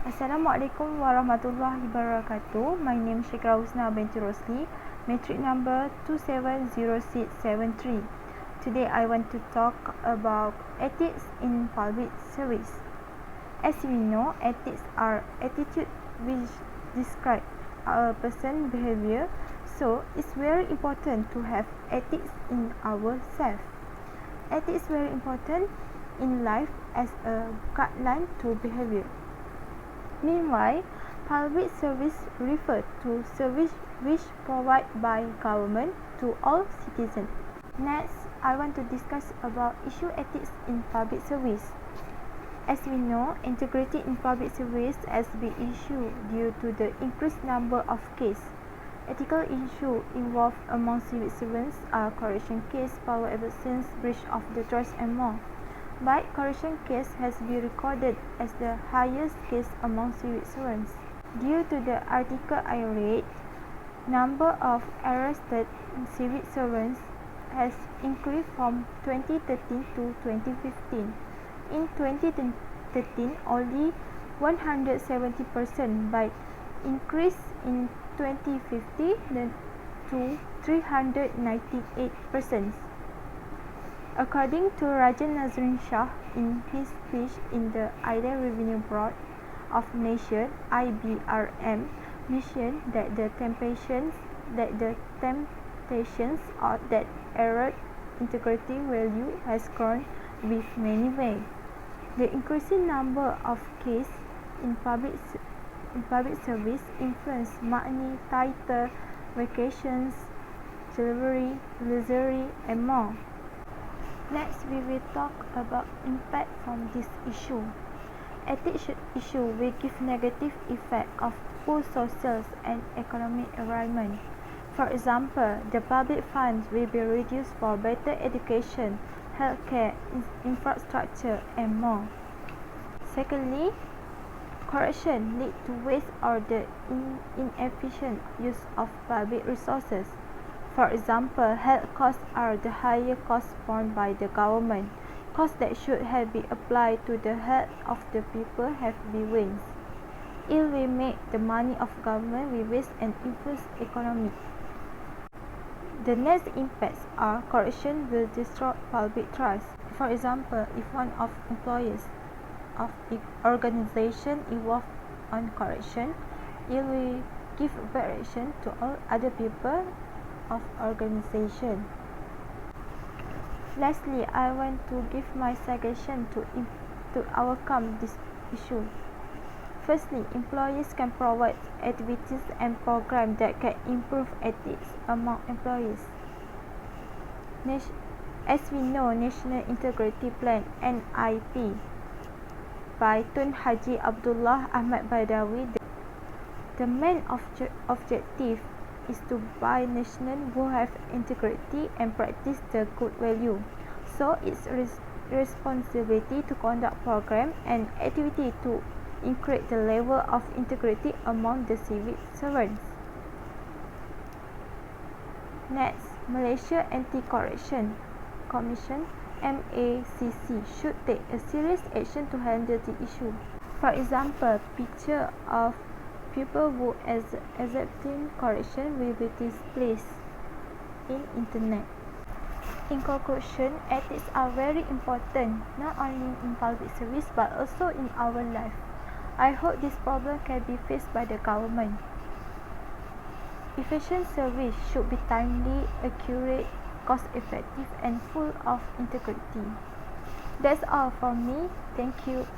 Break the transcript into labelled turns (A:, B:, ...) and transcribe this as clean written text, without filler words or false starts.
A: Assalamualaikum warahmatullahi wabarakatuh. My name is Syekra Husna binti Rosli, matric number 270673. Today I want to talk about ethics in public service. As we know, ethics are attitude which describe a person's behavior, so it's very important to have ethics in ourselves. Ethics is very important in life as a guideline to behavior. Meanwhile, public service refers to service which provided by government to all citizens. Next, I want to discuss about issue ethics in public service. As we know, integrity in public service has been issued due to the increased number of cases. Ethical issues involved among civil servants are corruption case, power abuse, breach of the trust, and more. But corruption case has been recorded as the highest case among civil servants. Due to the article I read, number of arrested civil servants has increased from 2013 to 2015. In 2013, only 170%, but increased in 2015 to 398%. According to Rajan Nazrin Shah in his speech in the Inland Revenue Board of Nations (IBRM) mentioned that the temptations or that error integrity value has grown with many ways. The increasing number of cases in public service influence money, title, vacations, salary, luxury, and more. Next, we will talk about impact from this issue. Ethics issue will give negative effect of poor social and economic environment. For example, the public funds will be reduced for better education, healthcare, infrastructure, and more. Secondly, corruption leads to waste or the inefficient use of public resources. For example, health costs are the higher costs borne by the government. Costs that should have been applied to the health of the people have been wasted. It will make the money of government will waste and influence economy. The next impacts are corruption will destroy public trust. For example, if one of employees of the organization involved on corruption, it will give direction to all other people of organization. Lastly, I want to give my suggestion to overcome this issue. Firstly, employers can provide activities and programs that can improve ethics among employees. As we know, National Integrity Plan (NIP) by Tun Haji Abdullah Ahmad Badawi, the main objective is to buy nationals who have integrity and practice the good value. So it's responsibility to conduct program and activity to increase the level of integrity among the civil servants. Next, Malaysia Anti-Corruption Commission (MACC) should take a serious action to handle the issue. For example, picture of people who accepting corruption will be displayed in internet. In conclusion, ethics are very important not only in public service but also in our life. I hope this problem can be faced by the government. Efficient service should be timely, accurate, cost-effective, and full of integrity. That's all from me. Thank you.